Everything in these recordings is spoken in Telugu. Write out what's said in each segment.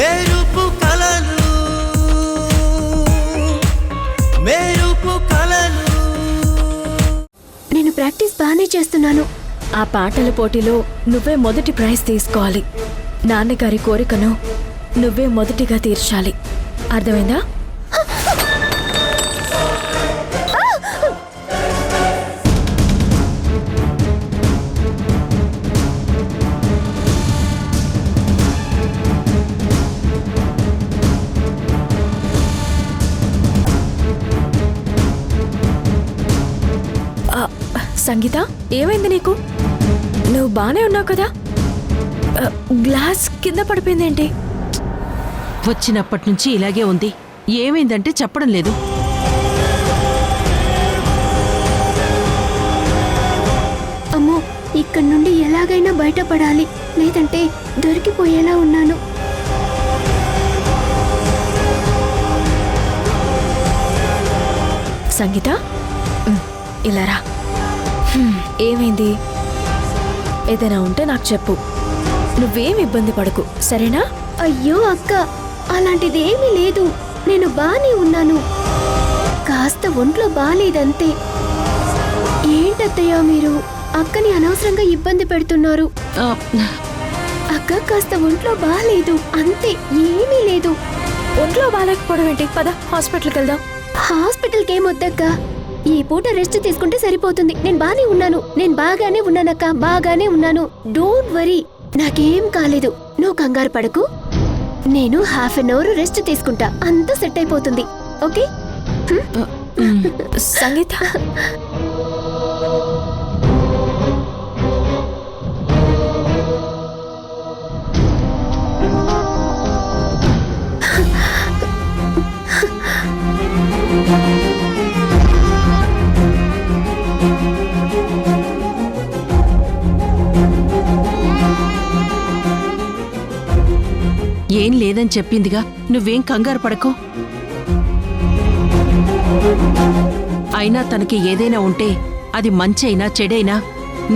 మెరుపు కలలు మెరుపు కలలు. నేను ప్రాక్టీస్ బాగానే చేస్తున్నాను. ఆ పాటల పోటీలో నువ్వే మొదటి ప్రైజ్ తీసుకోవాలి. నాన్నగారి కోరికను నువ్వే మొదటిగా తీర్చాలి. అర్థమైందా? సంగీత, ఏమైంది నీకు? నువ్వు బానే ఉన్నావు కదా? గ్లాస్ కింద పడిపోయిందేంటి? వచ్చినప్పటి నుంచి ఇలాగే ఉంది. ఏమైందంటే చెప్పడం లేదు. అమ్మో, ఇక్కడి నుండి ఎలాగైనా బయటపడాలి, లేదంటే దొరికిపోయేలా ఉన్నాను. సంగీత, ఇలా రా. ఏమైంది? ఏదైనా ఉంటే నాకు చెప్పు. నువ్వేం ఇబ్బంది పడకు, సరేనా? అయ్యో అక్క, అలాంటిదేమీ లేదు. నేను బానే ఉన్నాను. కాస్త ఒంట్లో బాలేదంతే. ఏంటత్తయ్యా మీరు అక్కని అనవసరంగా ఇబ్బంది పెడుతున్నారు? అక్క కాస్త ఒంట్లో బాలేదు అంతే, ఏమీ లేదు. ఒంట్లో బాగాలేకపోవడం ఏంటి? పద హాస్పిటల్కి వెళ్దాం. హాస్పిటల్కి ఏమొద్దక్క, ఈ పూట రెస్ట్ తీసుకుంటే సరిపోతుంది. నేను బాగానే ఉన్నానక్క, బాగానే ఉన్నాను. డోంట్ వరీ, నాకేం కాలేదు. నువ్వు కంగారు పడకు. నేను హాఫ్ అన్ అవర్ రెస్ట్ తీసుకుంటా, అంతా సెట్ అయిపోతుంది. ఓకే? సంగీత, ఏం లేదని చెప్పిందిగా, నువ్వేం కంగారు పడకు. అయినా తనకి ఏదైనా ఉంటే అది మంచైనా చెడైనా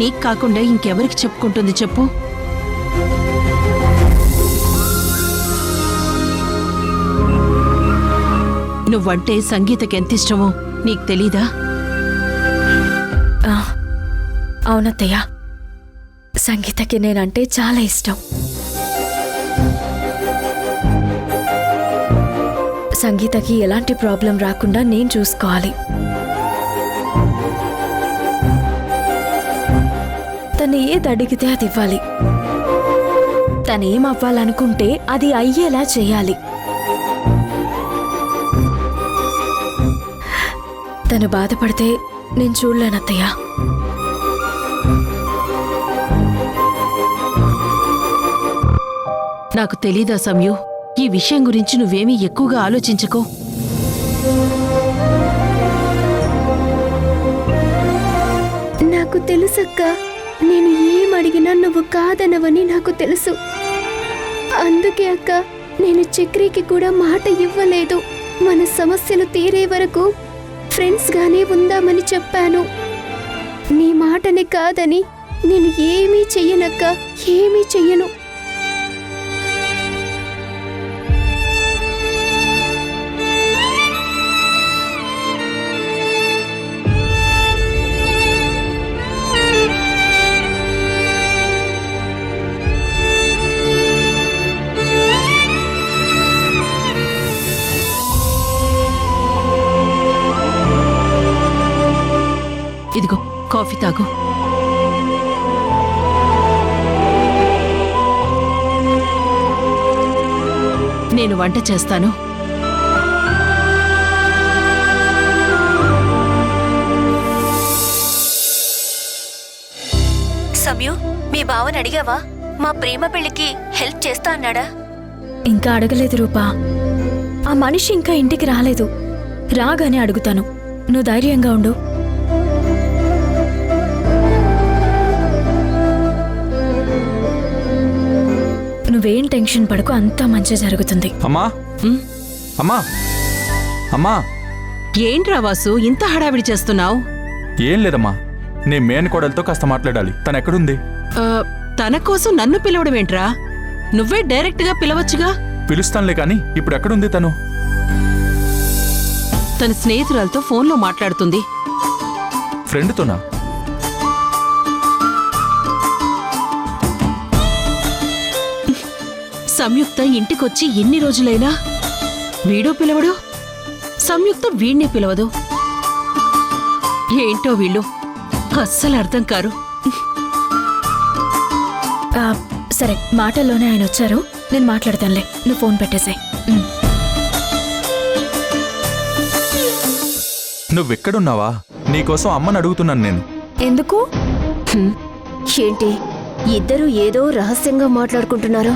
నీకు కాకుండా ఇంకెవరికి చెప్పుకుంటుంది చెప్పు? నువ్వంటే సంగీతకి ఎంతిష్టమో నీకు తెలీదా? అవునత్తయ్య, సంగీతకి నేనంటే చాలా ఇష్టం. సంగీతకి ఎలాంటి ప్రాబ్లం రాకుండా నేను చూసుకోవాలి. తను ఏది అడిగితే అది ఇవ్వాలి. తనేం అవ్వాలనుకుంటే అది అయ్యేలా చేయాలి. తను బాధపడితే నేను చూడలేనత్తయ్య. నాకు తెలీదా సమయు? ఈ విషయం గురించి నువ్వేమీ ఎక్కువగా ఆలోచించకో. నాకు తెలుసక్క, నేను ఏం అడిగినా నువ్వు కాదనవని నాకు తెలుసు. అందుకే అక్క, నేను చక్రికి కూడా మాట ఇవ్వలేదు. మన సమస్యలు తీరే వరకు ఫ్రెండ్స్ గానే ఉందామని చెప్పాను. నీ మాటని కాదని నేను ఏమీ చెయ్యనక్క, ఏమీ చెయ్యను. ఇదిగో కాఫీ తాగు. నేను వంట చేస్తాను. సమయు, మీ బావని అడిగావా? మా ప్రేమ పెళ్లికి హెల్ప్ చేస్తా అన్నాడా? ఇంకా అడగలేదు రూపా. ఆ మనిషి ఇంకా ఇంటికి రాలేదు. రాగానే అడుగుతాను. నువ్వు ధైర్యంగా ఉండు. నువ్వేం టెన్షన్ పడకు, అంతా మంచి జరుగుతుంది. అమ్మా, అమ్మా, అమ్మా. ఏంట్రా వాసు, ఇంత హడావిడి చేస్తున్నావు? ఏం లేదమ్మా, నీ మేనకోడలతో కాస్త మాట్లాడాలి. తను ఎక్కడుంది? తన కోసం నన్ను పిలవడం ఏంట్రా? నువ్వే డైరెక్ట్ గా పిలవచ్చుగా. పిలుస్తానులే కానీ ఇప్పుడు ఎక్కడుంది తను? తన స్నేహితురాలతో ఫోన్లో మాట్లాడుతుంది. ఫ్రెండ్తోనా? సంయుక్త ఇంటికొచ్చి ఎన్ని రోజులైనా వీడో పిలవడు, సంయుక్త వీణ్ణి పిలవదు. ఏంటో వీళ్ళు అస్సలు అర్థం కారు. సరే, మాటల్లోనే ఆయన వచ్చారు, నేను మాట్లాడతానులే, నువ్వు ఫోన్ పెట్టేసాయి. నువ్వెక్కడున్నావా? నీకోసం అమ్మని అడుగుతున్నాను నేను. ఎందుకు? ఏంటి ఇద్దరూ ఏదో రహస్యంగా మాట్లాడుకుంటున్నారో?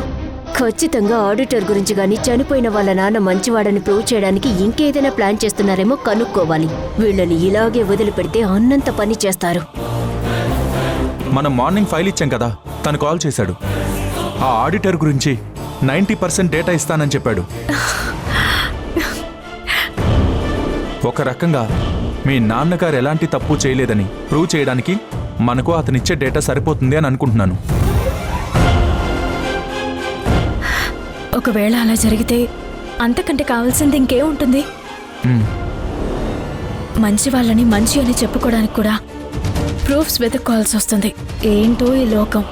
ఖచ్చితంగా ఆడిటర్ గురించి గాని చనిపోయిన వాళ్ళ నాన్న మంచివాడని ప్రూవ్ చేయడానికి ఇంకేదైనా ప్లాన్ చేస్తున్నారేమో కనుక్కోవాలి. వీళ్ళని ఇలాగే వదిలిపెడితే అన్నంత పని చేస్తారు. మనం మార్నింగ్ ఫైల్ ఇచ్చాం కదా, తను కాల్ చేశాడు. ఆ ఆడిటర్ గురించి 90% డేటా ఇస్తానని చెప్పాడు. ఒక రకంగా మీ నాన్నగారు ఎలాంటి తప్పు చేయలేదని ప్రూవ్ చేయడానికి మనకు అతనిచ్చే డేటా సరిపోతుంది అని అనుకుంటున్నాను. ఒకవేళ అలా జరిగితే అంతకంటే కావాల్సింది ఇంకేముంటుంది? మంచి వాళ్ళని మంచి అని చెప్పుకోవడానికి కూడా ప్రూఫ్స్ వెతుక్కోవాల్సి వస్తుంది. ఏంటో ఈ లోకం.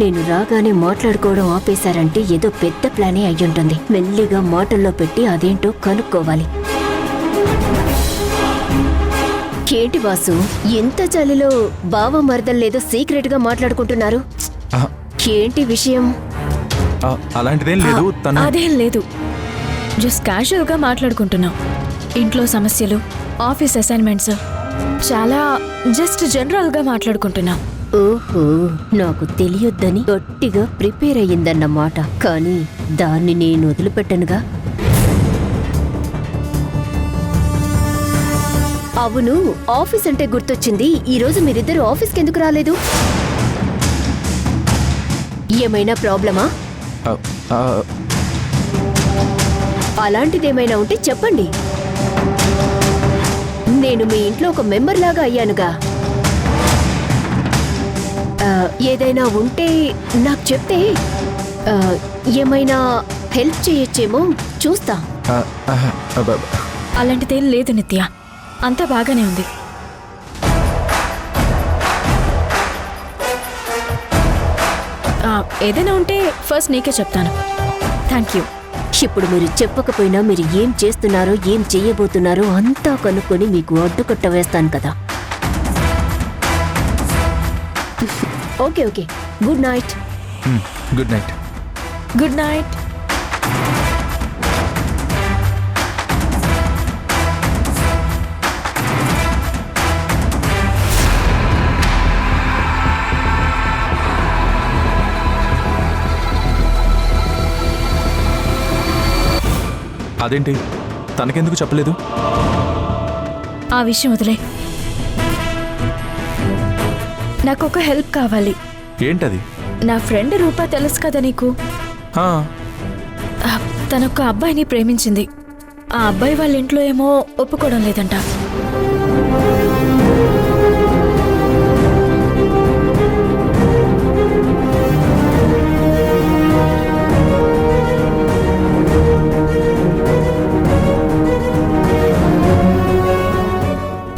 నేను రాగానే మాట్లాడుకోవడం ఆపేశారంటే ఏదో పెద్ద ప్లానే అయ్యుంటుంది. మెల్లిగా మాటల్లో పెట్టి అదేంటో కనుక్కోవాలి. ఏంటి వాసు, ఇంత చలిలో బావ మరదల్లేదో సీక్రెట్ గా మాట్లాడుకుంటున్నారు? ఏంటి విషయం? అలాంటిదేం లేదు. అదేం లేదు, జస్ట్ క్యాజువల్ గా మాట్లాడుకుంటున్నాం. ఇంట్లో సమస్యలు, ఆఫీస్ అసైన్మెంట్స్, చాలా జస్ట్ జనరల్ గా మాట్లాడుకుంటున్నాం. ఓహో, నాకు తెలియొద్దని గట్టిగా ప్రిపేర్ అయ్యిందన్నమాట. కానీ దాన్ని నేను వదిలిపెట్టనుగా. అవును, ఆఫీస్ అంటే గుర్తొచ్చింది. ఈరోజు మీరిద్దరు ఆఫీస్కి ఎందుకు రాలేదు? ఏమైనా ప్రాబ్లమా? అలాంటిదేమైనా ఉంటే చెప్పండి. నేను మీ ఇంట్లో ఒక మెంబర్ లాగా అయ్యానుగా. ఏదైనా ఉంటే నాకు చెప్తే ఏమైనా హెల్ప్ చేయొచ్చేమో, చూస్తా. అలాంటిదేం లేదు నిత్య, అంతా బాగానే ఉంది. ఏదైనా ఉంటే ఫస్ట్ నీకే చెప్తాను. Thank you. ఇప్పుడు మీరు చెప్పకపోయినా మీరు ఏం చేస్తున్నారో ఏం చెయ్యబోతున్నారో అంతా కనుక్కొని మీకు అడ్డుకట్ట వేస్తాను కదా. Okay okay, good night. Good night. Good night. అదేంటి, తనకెందుకు చెప్పలేదు? ఆ విషయం వదిలే. నాకు ఒక హెల్ప్ కావాలి. ఏంటది? నా ఫ్రెండ్ రూపా తెలుసు కదా నీకు? ఆ, తనొక అబ్బాయిని ప్రేమించింది. ఆ అబ్బాయి వాళ్ళ ఇంట్లో ఏమో ఒప్పుకోవడం లేదంట.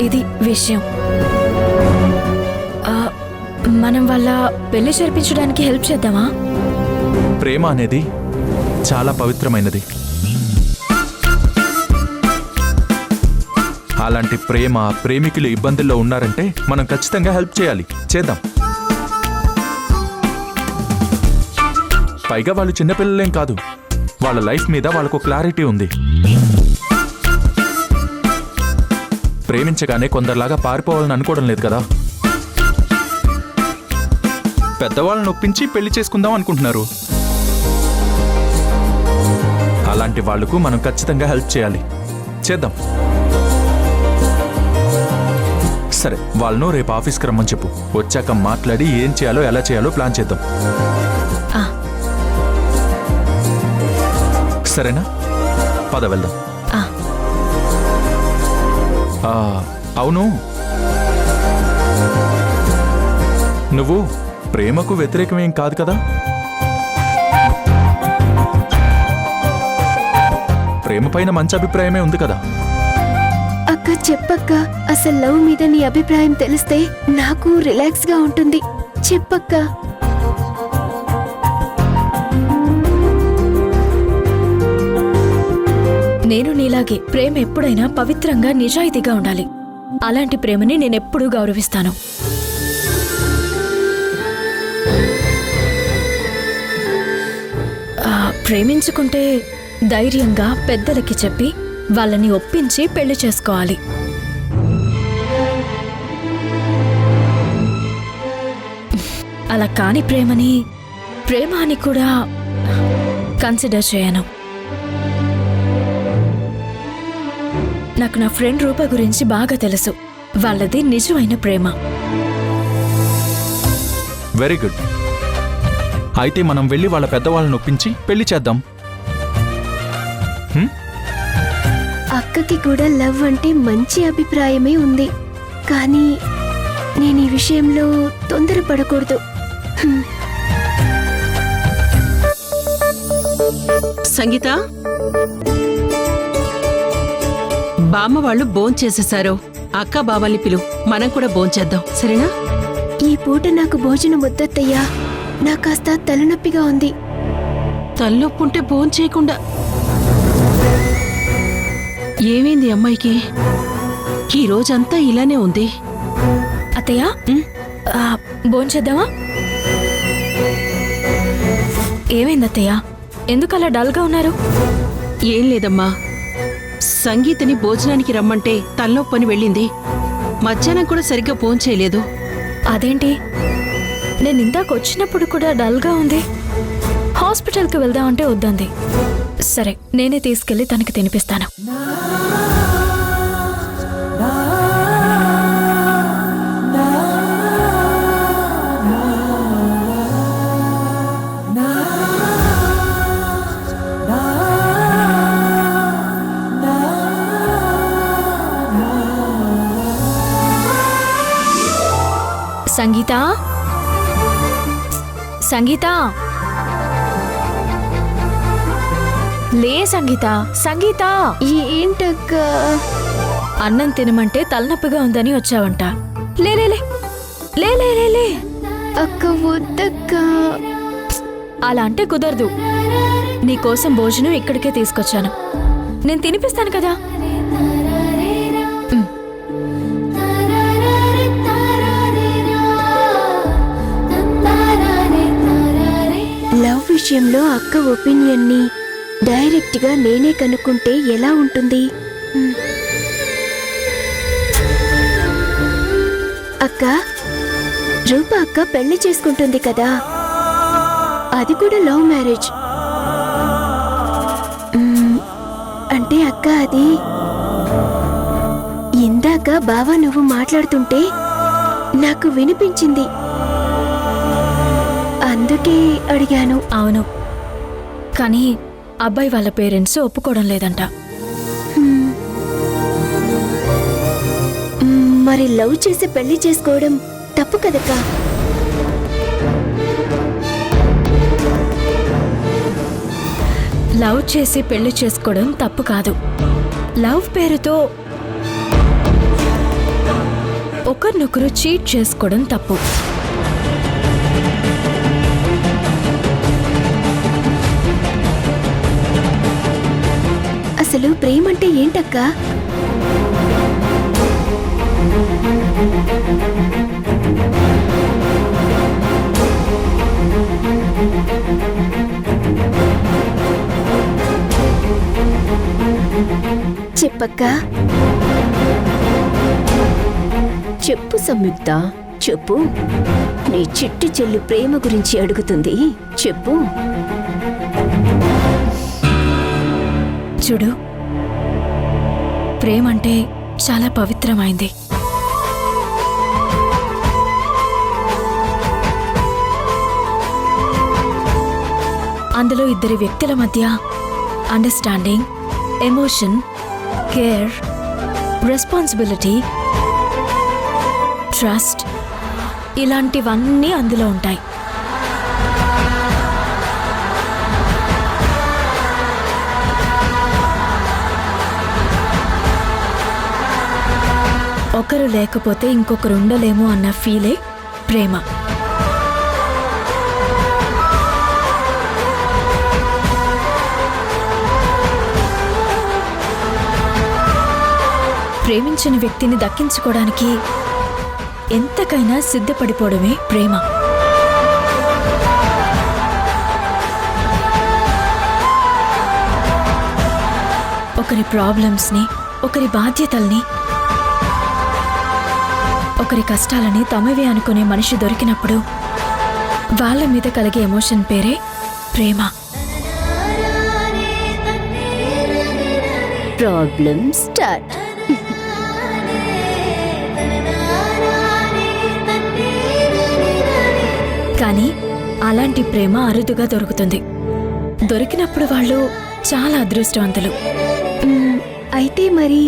ఇది విషయం. మనం వాళ్ళ పెళ్లి జరిపించడానికి హెల్ప్ చేద్దామా? ప్రేమ అనేది చాలా పవిత్రమైనది. అలాంటి ప్రేమ, ప్రేమికులు ఇబ్బందుల్లో ఉన్నారంటే మనం ఖచ్చితంగా హెల్ప్ చేయాలి. చేద్దాం. పైగా వాళ్ళు చిన్నపిల్లలేం కాదు. వాళ్ళ లైఫ్ మీద వాళ్ళకు క్లారిటీ ఉంది. ప్రేమించగానే కొందరిలాగా పారిపోవాలని అనుకోవడం లేదు కదా. పెద్దవాళ్ళని ఒప్పించి పెళ్లి చేసుకుందాం అనుకుంటున్నారు. అలాంటి వాళ్లకు మనం ఖచ్చితంగా హెల్ప్ చేయాలి. చేద్దాం. సరే, వాళ్ళను రేపు ఆఫీస్కి రమ్మని చెప్పు. వచ్చాక మాట్లాడి ఏం చేయాలో ఎలా చేయాలో ప్లాన్ చేద్దాం. ఆ, సరేనా? పద వెళ్దాం. ఆ. ఆ, అవును, నువ్వు ప్రేమకు వ్యతిరేకమేం కాదు కదా? ప్రేమ పైన మంచి అభిప్రాయమే ఉంది కదా? అక్క చెప్పక్క, అసలు లవ్ మీద నీ అభిప్రాయం తెలిస్తే నాకు రిలాక్స్ గా ఉంటుంది. చెప్పక్క. నేను నీలాగే ప్రేమ ఎప్పుడైనా పవిత్రంగా నిజాయితీగా ఉండాలి. అలాంటి ప్రేమని నేనెప్పుడూ గౌరవిస్తాను. ప్రేమించుకుంటే ధైర్యంగా పెద్దలకి చెప్పి వాళ్ళని ఒప్పించి పెళ్లి చేసుకోవాలి. అలా కాని ప్రేమని ప్రేమ అని కూడా కన్సిడర్ చేయను. నాకు నా ఫ్రెండ్ రూప గురించి బాగా తెలుసు. వాళ్ళది నిజమైన ప్రేమ. Very good. అయితే మనం వెళ్ళి వాళ్ళ పెద్దవాళ్ళని ఒప్పించి పెళ్లి చేద్దాం. అక్కకి కూడా లవ్ అంటే మంచి అభిప్రాయమే ఉంది. కానీ నేను ఈ విషయంలో తొందరపడకూడదు. సంగీత, బామ్మ వాళ్ళు భోంచేసేశారు. అక్క బావల్ని పిలు, మనం కూడా భోంచేద్దాం. సరేనా? ఈ పూట నాకు భోజనం వద్దత్తయ్యా. నాకు కాస్త తలనొప్పిగా ఉంది. తలనొప్పుంటే భోంచేయకుండా ఏమైంది అమ్మాయికి? ఈ రోజంతా ఇలానే ఉంది. అత్తయ్య, భోంచేద్దామా? ఏమైంది అత్తయ్య? ఎందుకు అలా డల్గా ఉన్నారు? ఏం లేదమ్మా, సంగీతని భోజనానికి రమ్మంటే తలనొప్పని వెళ్ళింది. మధ్యాహ్నం కూడా సరిగ్గా భోంచేయలేదు. అదేంటి, నేను ఇందాక వచ్చినప్పుడు కూడా డల్గా ఉంది. హాస్పిటల్కి వెళ్దామంటే వద్దంది. సరే, నేనే తీసుకెళ్లి తనకి తినిపిస్తాను. సంగీత, సంగీత, లే సంగీత, సంగీత. ఏంటక్క? అన్నం తినమంటే తలనొప్పిగా ఉందని వచ్చావంట. లే లే లే లే లే లే లే. అక్క వద్దక్క. అలా అంటే కుదరదు. నీకోసం భోజనం ఇక్కడికే తీసుకొచ్చాను. నేను తినిపిస్తాను కదా. లవ్ విషయంలో అక్క ఒపీనియన్ని డైరెక్ట్ గా నేనే కనుక్కుంటే ఎలా ఉంటుంది? అక్క, రూప అక్క పెళ్లి చేసుకుంటుంది కదా, అది కూడా లవ్ మ్యారేజ్. అంటే అక్క, అది ఇందాక బావా నువ్వు మాట్లాడుతుంటే నాకు వినిపించింది, అందుకే అడిగాను. అవును, కానీ అబ్బాయి వాళ్ళ పేరెంట్స్ ఒప్పుకోవడం లేదంట. మరి లవ్ చేసి పెళ్లి చేసుకోవడం తప్పు కదక్కా? లవ్ చేసి పెళ్లి చేసుకోవడం తప్పు కాదు. లవ్ పేరుతో ఒకరినొకరు చీట్ చేసుకోవడం తప్పు. అసలు ప్రేమంటే ఏంటక్కా? చెప్పక్కా. చెప్పు సంయుక్త, చెప్పు. నీ చిట్టి చెల్లి ప్రేమ గురించి అడుగుతుంది, చెప్పు. చూడు, ప్రేమంటే చాలా పవిత్రమైంది. అందులో ఇద్దరి వ్యక్తుల మధ్య understanding, emotion, care, responsibility, trust ఇలాంటివన్నీ అందులో ఉంటాయి. ఒకరు లేకపోతే ఇంకొకరు ఉండలేము అన్న ఫీలే ప్రేమ. ప్రేమించిన వ్యక్తిని దక్కించుకోవడానికి ఎంతకైనా సిద్ధపడిపోవడమే ప్రేమ. ఒకరి ప్రాబ్లమ్స్ని, ఒకరి బాధ్యతల్ని, ఒకరి కష్టాలని తమవే అనుకునే మనిషి దొరికినప్పుడు వాళ్ళ మీద కలిగే ఎమోషన్ పేరే ప్రేమ. Problem start. కానీ అలాంటి ప్రేమ అరుదుగా దొరుకుతుంది. దొరికినప్పుడు వాళ్ళు చాలా అదృష్టవంతులు. అయితే మరి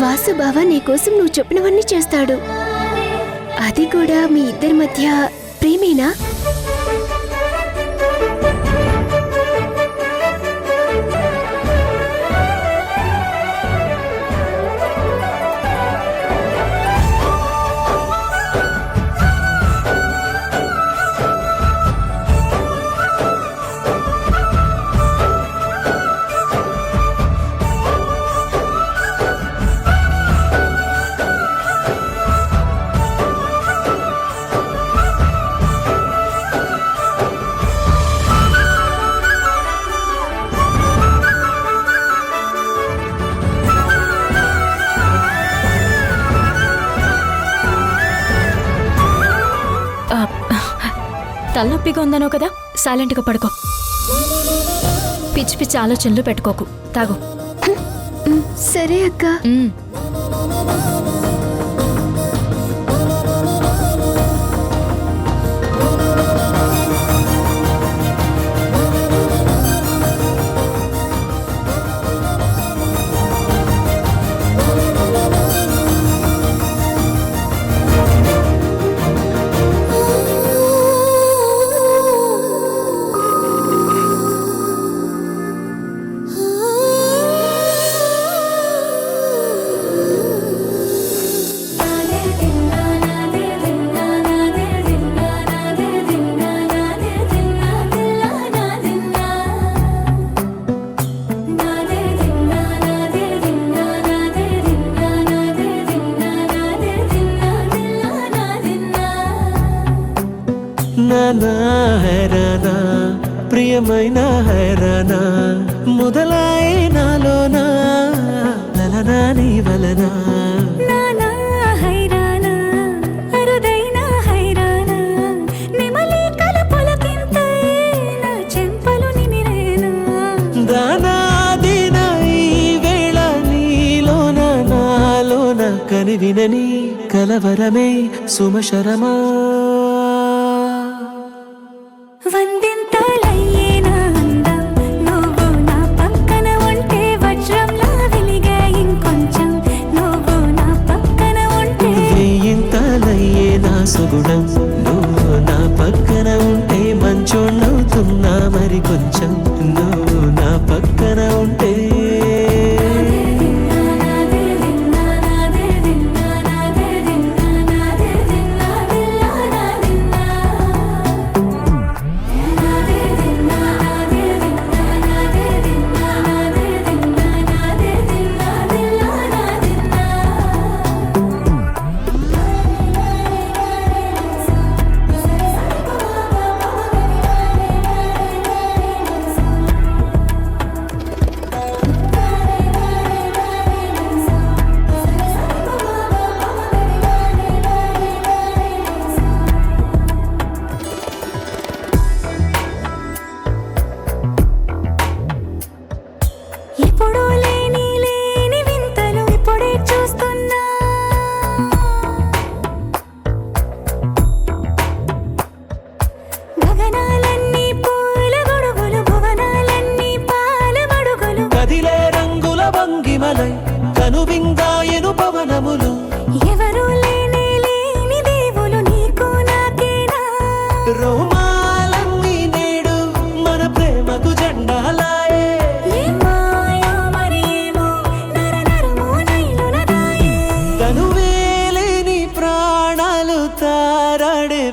వాసు బావ నీకోసం నువ్వు చెప్పినవన్నీ చేస్తాడు. అది కూడా మీ ఇద్దరి మధ్య ప్రేమేనా? తలనొప్పిగా ఉందనో కదా, సైలెంట్గా పడుకో. పిచ్చి పిచ్చి ఆలోచనలు పెట్టుకోకు. తాగు. సరే అక్క. నానా హైరానా ప్రియమైన హైరానా మొదలాయే నాలోనా లలనా నీ వలనా. నానా హైరానా అరుదైన హైరానా నిమలి కలపులకింతై నా చెంపలు నిమిరేనా. దానాదిన ఈ వేళ నీలోన నాలోన కనివినని కలవరమే సుమశరమా. వందింతలయ్యేనా అందం నువ్వు నా పక్కన ఉంటే వజ్రంలా వెలిగే ఇంకొంచెం నువ్వు నా పక్కన ఉంటే. వెయ్యింతలయ్యే నా సుగుణం నువ్వు నా పక్కన ఉంటే మంచోళ్ళవుతున్నా మరి కొంచెం నువ్వు నా పక్కన ఉంటే.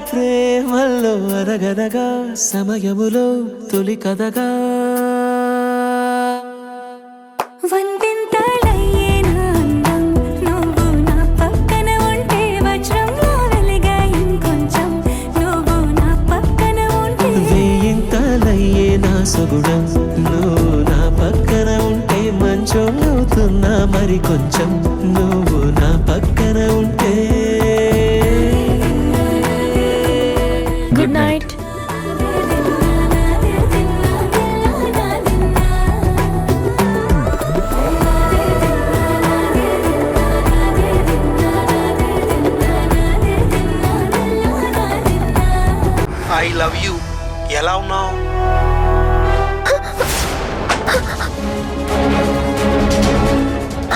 ప్రేమల్లో అరగదగా సమయములో తొలి కథగా వందింతలయ్యే నా అందం నువ్వు నా పక్కన ఉంటే వజ్రంలా వెలిగా ఇంకొంచెం నువ్వు నా పక్కన ఉంటే వేయింతలయ్యే నా సుగుణం నువ్వు నా పక్కన ఉంటే మంచోళ్ళవుతున్నా మరి కొంచెం నువ్వు నా పక్కన ఉంటే good night. I love you. ఎలా ఉన్నావు?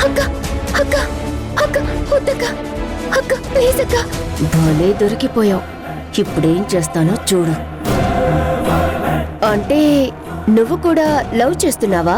అక్క అక్క అక్క వద్దక్క అక్క ప్లీజ్ అక్క. భలే దొరికిపోయావు. ఇప్పుడేం చేస్తానో చూడు. అంటే నువ్వు కూడా లవ్ చేస్తున్నావా?